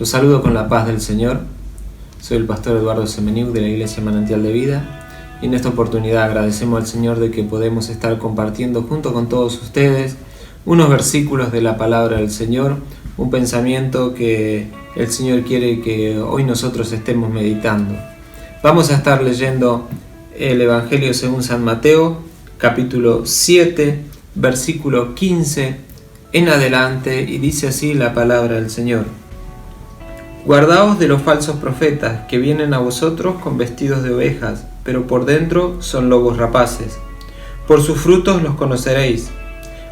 Los saludo con la paz del Señor. Soy el pastor Eduardo Semeniuk de la Iglesia Manantial de Vida y en esta oportunidad agradecemos al Señor de que podemos estar compartiendo junto con todos ustedes unos versículos de la palabra del Señor, un pensamiento que el Señor quiere que hoy nosotros estemos meditando. Vamos a estar leyendo el Evangelio según San Mateo, capítulo 7, versículo 15 en adelante, y dice así la palabra del Señor. Guardaos de los falsos profetas que vienen a vosotros con vestidos de ovejas, pero por dentro son lobos rapaces. Por sus frutos los conoceréis.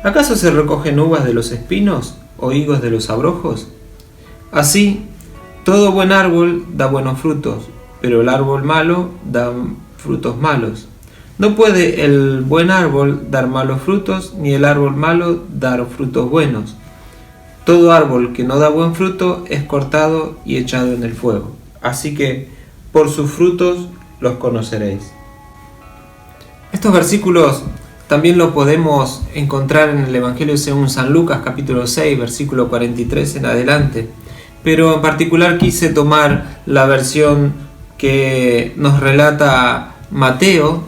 ¿Acaso se recogen uvas de los espinos o higos de los abrojos? Así, todo buen árbol da buenos frutos, pero el árbol malo da frutos malos. No puede el buen árbol dar malos frutos, ni el árbol malo dar frutos buenos. Todo árbol que no da buen fruto es cortado y echado en el fuego. Así que por sus frutos los conoceréis. Estos versículos también lo podemos encontrar en el Evangelio según San Lucas, capítulo 6, versículo 43 en adelante. Pero en particular quise tomar la versión que nos relata Mateo,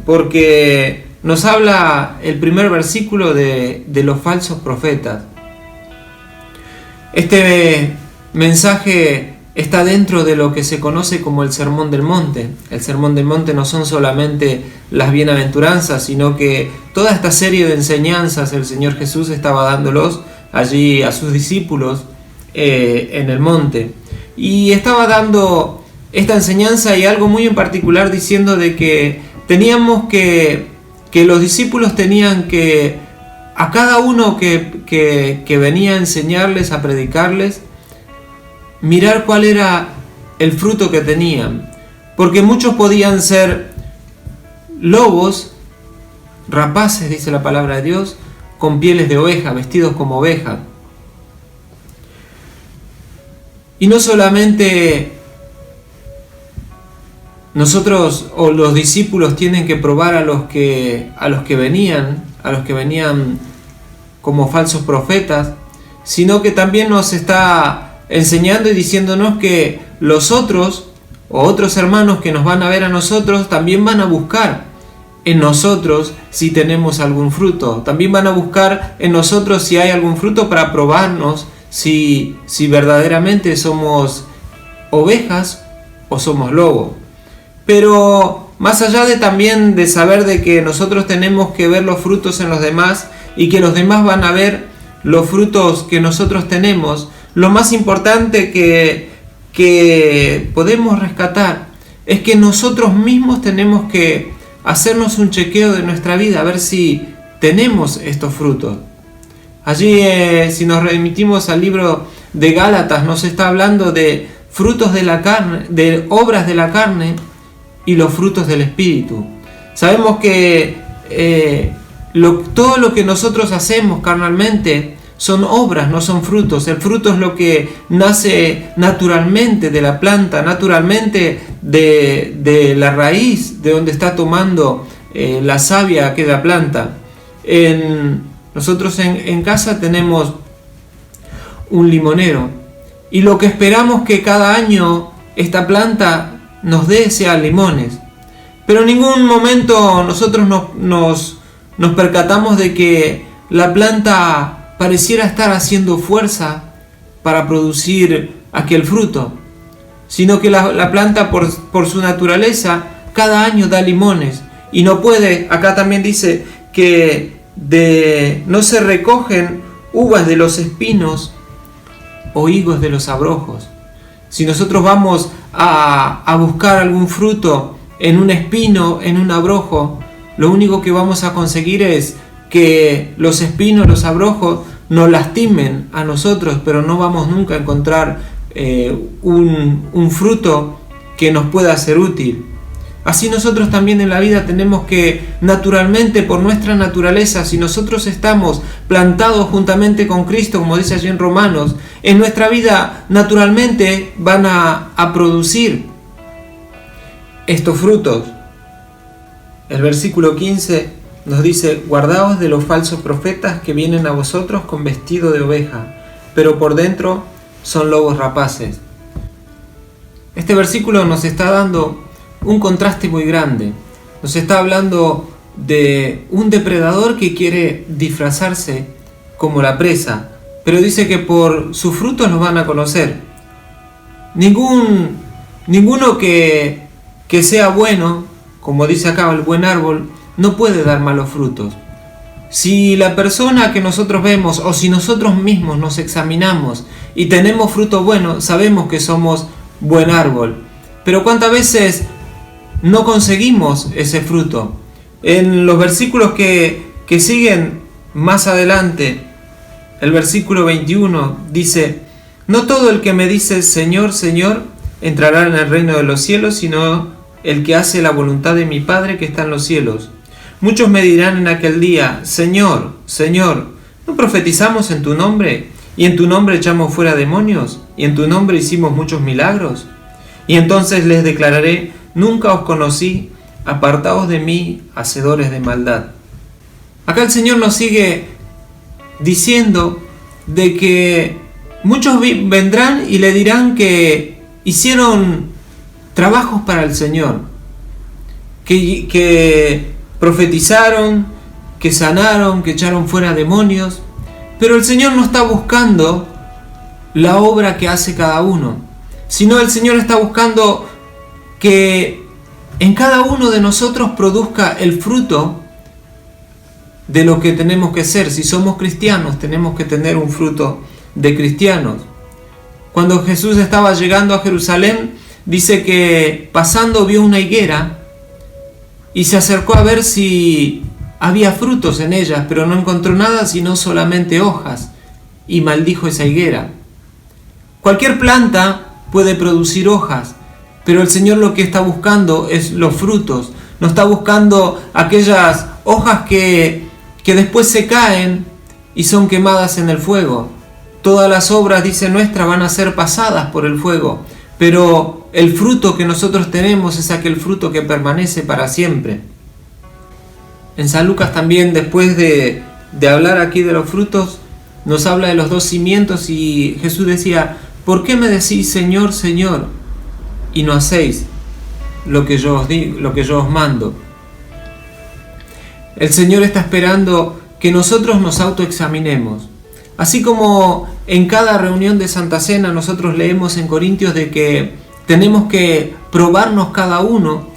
porque nos habla el primer versículo de los falsos profetas. Este mensaje está dentro de lo que se conoce como el Sermón del Monte. El Sermón del Monte no son solamente las bienaventuranzas, sino que toda esta serie de enseñanzas el Señor Jesús estaba dándolos allí a sus discípulos en el monte. Y estaba dando esta enseñanza y algo muy en particular diciendo de que teníamos que los discípulos tenían que a cada uno que venía a enseñarles, a predicarles, mirar cuál era el fruto que tenían. Porque muchos podían ser lobos, rapaces, dice la palabra de Dios, con pieles de oveja, vestidos como oveja. Y no solamente nosotros o los discípulos tienen que probar a los que venían como falsos profetas, sino que también nos está enseñando y diciéndonos que los otros o otros hermanos que nos van a ver a nosotros también van a buscar en nosotros si tenemos algún fruto, también van a buscar en nosotros si hay algún fruto para probarnos si verdaderamente somos ovejas o somos lobos. Pero más allá de también de saber de que nosotros tenemos que ver los frutos en los demás y que los demás van a ver los frutos que nosotros tenemos, lo más importante que podemos rescatar es que nosotros mismos tenemos que hacernos un chequeo de nuestra vida, a ver si tenemos estos frutos. Allí, si nos remitimos al libro de Gálatas, nos está hablando de frutos de la carne, de obras de la carne y los frutos del Espíritu. Sabemos que todo lo que nosotros hacemos carnalmente son obras, no son frutos. El fruto es lo que nace naturalmente de la planta, naturalmente de la raíz de donde está tomando la savia aquella planta. Nosotros en casa tenemos un limonero y lo que esperamos que cada año esta planta nos dé sea limones, pero en ningún momento nosotros nos percatamos de que la planta pareciera estar haciendo fuerza para producir aquel fruto, sino que la planta por su naturaleza cada año da limones y no puede. Acá también dice que no se recogen uvas de los espinos o higos de los abrojos. Si nosotros vamos a buscar algún fruto en un espino, en un abrojo, lo único que vamos a conseguir es que los espinos, los abrojos nos lastimen a nosotros, pero no vamos nunca a encontrar un fruto que nos pueda ser útil. Así nosotros también en la vida tenemos que naturalmente, por nuestra naturaleza, si nosotros estamos plantados juntamente con Cristo, como dice allí en Romanos, en nuestra vida naturalmente van a producir estos frutos. El versículo 15 nos dice: guardaos de los falsos profetas que vienen a vosotros con vestido de oveja, pero por dentro son lobos rapaces. Este versículo nos está dando un contraste muy grande. Nos está hablando de un depredador que quiere disfrazarse como la presa, pero dice que por sus frutos los van a conocer. Ninguno que sea bueno, como dice acá el buen árbol, no puede dar malos frutos. Si la persona que nosotros vemos o si nosotros mismos nos examinamos y tenemos fruto bueno, sabemos que somos buen árbol. Pero ¿cuántas veces no conseguimos ese fruto? En los versículos que siguen más adelante, el versículo 21 dice: no todo el que me dice Señor, Señor, entrará en el reino de los cielos, sino el que hace la voluntad de mi Padre que está en los cielos. Muchos me dirán en aquel día: Señor, Señor, ¿no profetizamos en tu nombre? ¿Y en tu nombre echamos fuera demonios? ¿Y en tu nombre hicimos muchos milagros? Y entonces les declararé: nunca os conocí, apartaos de mí, hacedores de maldad. Acá el Señor nos sigue diciendo de que muchos vendrán y le dirán que hicieron trabajos para el Señor, que profetizaron, que sanaron, que echaron fuera demonios, pero el Señor no está buscando la obra que hace cada uno, sino el Señor está buscando que en cada uno de nosotros produzca el fruto de lo que tenemos que ser. Si somos cristianos, tenemos que tener un fruto de cristianos. Cuando Jesús estaba llegando a Jerusalén, dice que pasando vio una higuera y se acercó a ver si había frutos en ellas, pero no encontró nada sino solamente hojas, y maldijo esa higuera. Cualquier planta puede producir hojas, pero el Señor lo que está buscando es los frutos. No está buscando aquellas hojas que después se caen y son quemadas en el fuego. Todas las obras, dice nuestra, van a ser pasadas por el fuego, pero el fruto que nosotros tenemos es aquel fruto que permanece para siempre. En San Lucas también, después de hablar aquí de los frutos, nos habla de los dos cimientos y Jesús decía: ¿por qué me decís Señor, Señor, y no hacéis lo que yo os digo, lo que yo os mando? El Señor está esperando que nosotros nos autoexaminemos. Así como en cada reunión de Santa Cena nosotros leemos en Corintios de que tenemos que probarnos cada uno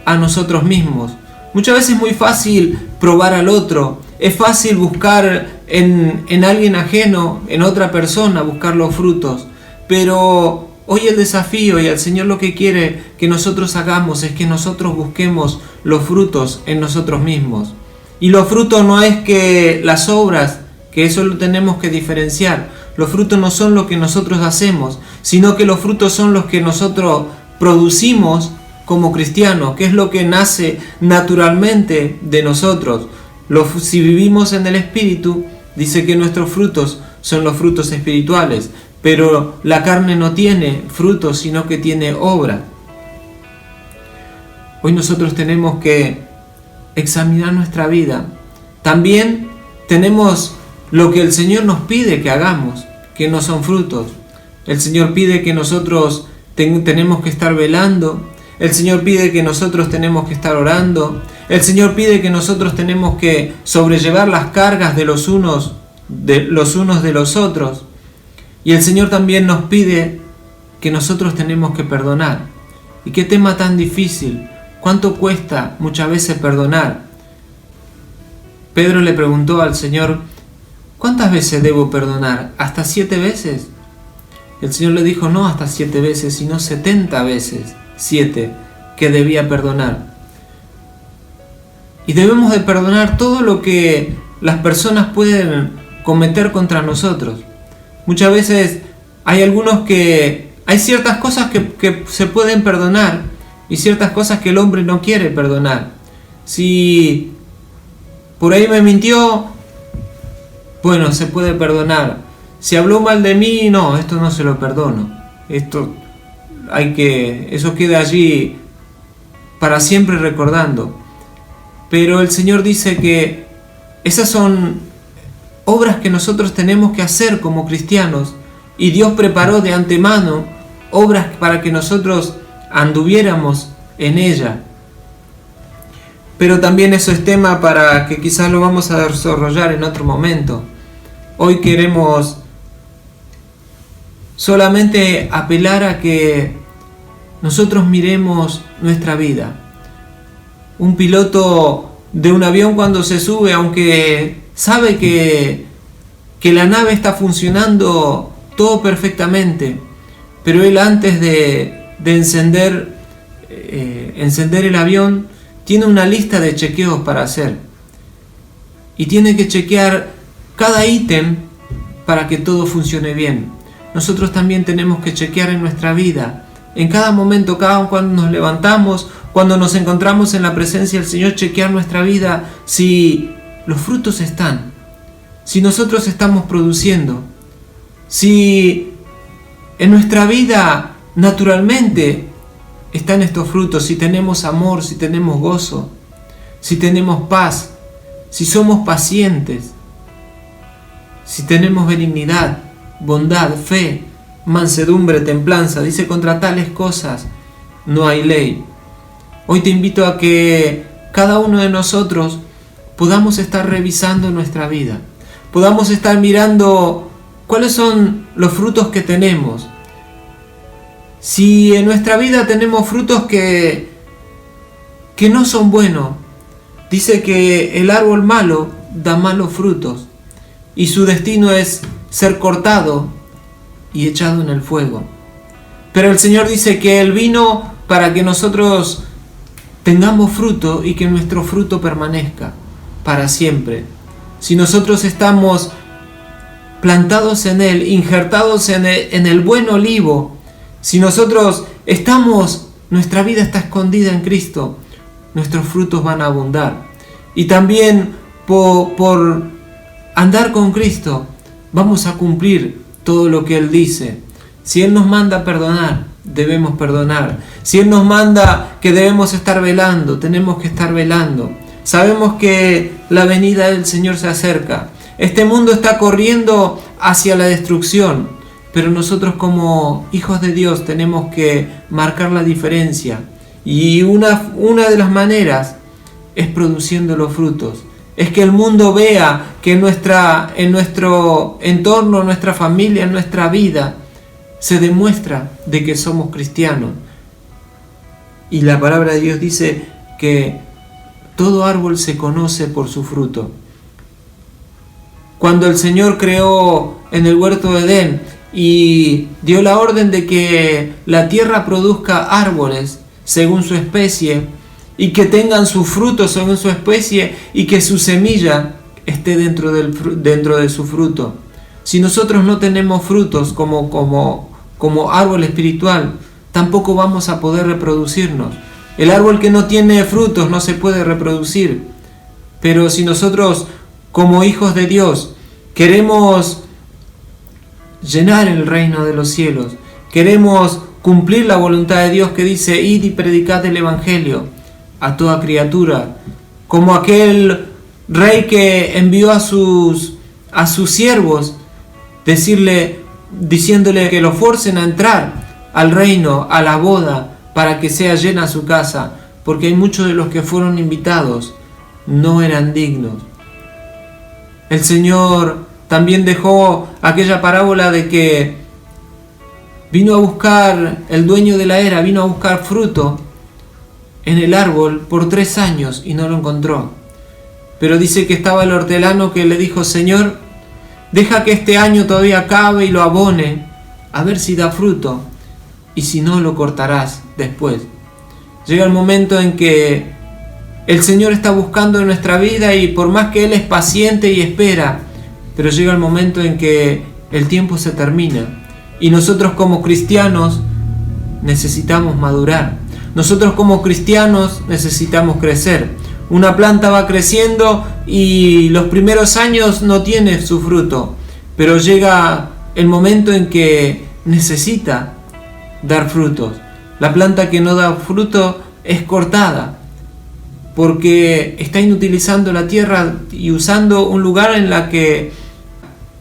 a nosotros mismos. Muchas veces es muy fácil probar al otro, es fácil buscar en alguien ajeno, en otra persona, buscar los frutos, pero hoy el desafío y el Señor lo que quiere que nosotros hagamos es que nosotros busquemos los frutos en nosotros mismos. Y los frutos no es que las obras, que eso lo tenemos que diferenciar. Los frutos no son lo que nosotros hacemos, sino que los frutos son los que nosotros producimos como cristianos, que es lo que nace naturalmente de nosotros. Si vivimos en el Espíritu, dice que nuestros frutos son los frutos espirituales, pero la carne no tiene frutos, sino que tiene obra. Hoy nosotros tenemos que examinar nuestra vida. También tenemos lo que el Señor nos pide que hagamos, que no son frutos. El Señor pide que nosotros tenemos que estar velando. El Señor pide que nosotros tenemos que estar orando. El Señor pide que nosotros tenemos que sobrellevar las cargas de los unos de los otros. Y el Señor también nos pide que nosotros tenemos que perdonar. ¿Y qué tema tan difícil? ¿Cuánto cuesta muchas veces perdonar? Pedro le preguntó al Señor: ¿cuántas veces debo perdonar? ¿Hasta 7 veces? El Señor le dijo: no hasta 7 veces, sino 70 veces 7 que debía perdonar. Y debemos de perdonar todo lo que las personas pueden cometer contra nosotros. Muchas veces hay ciertas cosas que se pueden perdonar y ciertas cosas que el hombre no quiere perdonar. Si por ahí me mintió, bueno, se puede perdonar. Si habló mal de mí, no, esto no se lo perdono. Eso queda allí para siempre recordando. Pero el Señor dice que esas son obras que nosotros tenemos que hacer como cristianos y Dios preparó de antemano obras para que nosotros anduviéramos en ella. Pero también eso es tema para que quizás lo vamos a desarrollar en otro momento. Hoy queremos solamente apelar a que nosotros miremos nuestra vida. Un piloto de un avión, cuando se sube, aunque sabe que la nave está funcionando todo perfectamente, pero él, antes de encender el avión, tiene una lista de chequeos para hacer y tiene que chequear cada ítem para que todo funcione bien. Nosotros también tenemos que chequear en nuestra vida, en cada momento, cuando nos levantamos, cuando nos encontramos en la presencia del Señor, chequear nuestra vida si los frutos están, si nosotros estamos produciendo, si en nuestra vida naturalmente están estos frutos, si tenemos amor, si tenemos gozo, si tenemos paz, si somos pacientes, si tenemos benignidad, bondad, fe, mansedumbre, templanza. Dice: contra tales cosas no hay ley. Hoy te invito a que cada uno de nosotros podamos estar revisando nuestra vida, podamos estar mirando cuáles son los frutos que tenemos. Si en nuestra vida tenemos frutos que no son buenos, dice que el árbol malo da malos frutos y su destino es ser cortado y echado en el fuego. Pero el Señor dice que Él vino para que nosotros tengamos fruto y que nuestro fruto permanezca para siempre. Si nosotros estamos plantados en Él, injertados en el buen olivo, si nosotros nuestra vida está escondida en Cristo, nuestros frutos van a abundar. Y también por andar con Cristo vamos a cumplir todo lo que Él dice. Si Él nos manda a perdonar, debemos perdonar. Si Él nos manda que debemos estar velando, tenemos que estar velando. Sabemos que la venida del Señor se acerca. Este mundo está corriendo hacia la destrucción, pero nosotros, como hijos de Dios, tenemos que marcar la diferencia. Y una de las maneras es produciendo los frutos. Es que el mundo vea que en nuestro entorno, en nuestra familia, en nuestra vida, se demuestra de que somos cristianos. Y la palabra de Dios dice que todo árbol se conoce por su fruto. Cuando el Señor creó en el huerto de Edén y dio la orden de que la tierra produzca árboles según su especie y que tengan su fruto según su especie y que su semilla esté dentro de su fruto. Si nosotros no tenemos frutos como árbol espiritual, tampoco vamos a poder reproducirnos. El árbol que no tiene frutos no se puede reproducir. Pero si nosotros, como hijos de Dios, queremos llenar el reino de los cielos, queremos cumplir la voluntad de Dios que dice: id y predicad el evangelio a toda criatura, como aquel rey que envió a sus siervos diciéndole que lo forcen a entrar al reino, a la boda, para que sea llena su casa, porque hay muchos de los que fueron invitados no eran dignos. El Señor también dejó aquella parábola de que vino a buscar, el dueño de la era vino a buscar fruto en el árbol por 3 años y no lo encontró. Pero dice que estaba el hortelano que le dijo: Señor, deja que este año todavía acabe y lo abone, a ver si da fruto, y si no, lo cortarás después. Llega el momento en que el Señor está buscando en nuestra vida, y por más que Él es paciente y espera, pero llega el momento en que el tiempo se termina y nosotros, como cristianos, necesitamos madurar. Nosotros, como cristianos, necesitamos crecer. Una planta va creciendo y los primeros años no tiene su fruto, pero llega el momento en que necesita dar frutos. La planta que no da fruto es cortada porque está inutilizando la tierra y usando un lugar en la que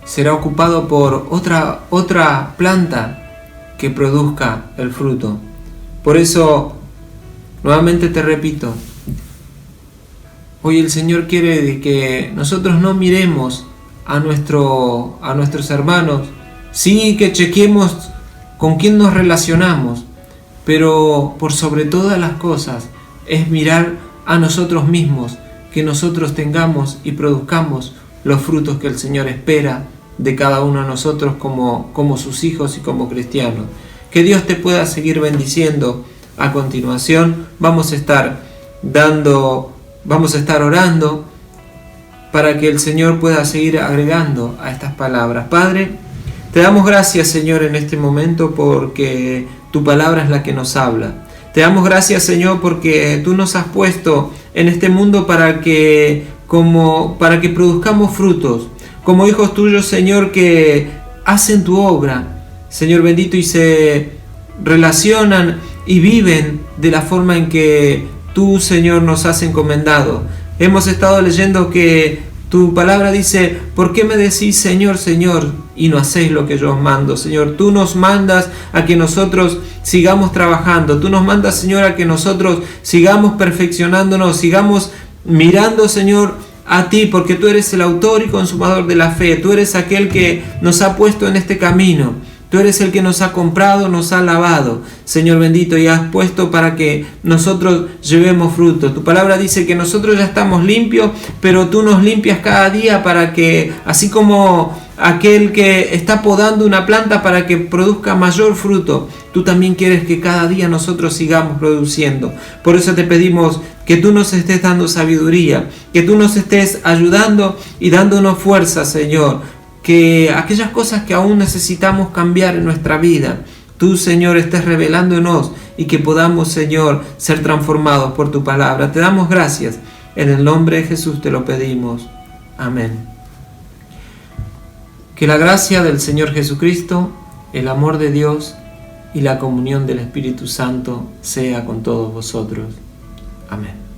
será ocupado por otra planta que produzca el fruto. Por eso, nuevamente te repito, hoy el Señor quiere de que nosotros no miremos a nuestros hermanos, sí que chequemos con quién nos relacionamos, pero por sobre todas las cosas es mirar a nosotros mismos, que nosotros tengamos y produzcamos los frutos que el Señor espera de cada uno de nosotros como sus hijos y como cristianos. Que Dios te pueda seguir bendiciendo. A continuación vamos a estar orando para que el Señor pueda seguir agregando a estas palabras. Padre, te damos gracias, Señor, en este momento porque tu palabra es la que nos habla. Te damos gracias, Señor, porque tú nos has puesto en este mundo para que produzcamos frutos, como hijos tuyos, Señor, que hacen tu obra, Señor bendito, y se relacionan y viven de la forma en que tú, Señor, nos has encomendado. Hemos estado leyendo que tu palabra dice: ¿por qué me decís Señor, Señor, y no hacéis lo que yo os mando? Señor, tú nos mandas a que nosotros sigamos trabajando. Tú nos mandas, Señor, a que nosotros sigamos perfeccionándonos, sigamos mirando, Señor, a ti, porque tú eres el autor y consumador de la fe. Tú eres aquel que nos ha puesto en este camino. Tú eres el que nos ha comprado, nos ha lavado, Señor bendito, y has puesto para que nosotros llevemos fruto. Tu palabra dice que nosotros ya estamos limpios, pero tú nos limpias cada día para que, así como aquel que está podando una planta para que produzca mayor fruto, tú también quieres que cada día nosotros sigamos produciendo. Por eso te pedimos que tú nos estés dando sabiduría, que tú nos estés ayudando y dándonos fuerza, Señor. Que aquellas cosas que aún necesitamos cambiar en nuestra vida, tú, Señor, estés revelándonos y que podamos, Señor, ser transformados por tu palabra. Te damos gracias. En el nombre de Jesús te lo pedimos. Amén. Que la gracia del Señor Jesucristo, el amor de Dios y la comunión del Espíritu Santo sea con todos vosotros. Amén.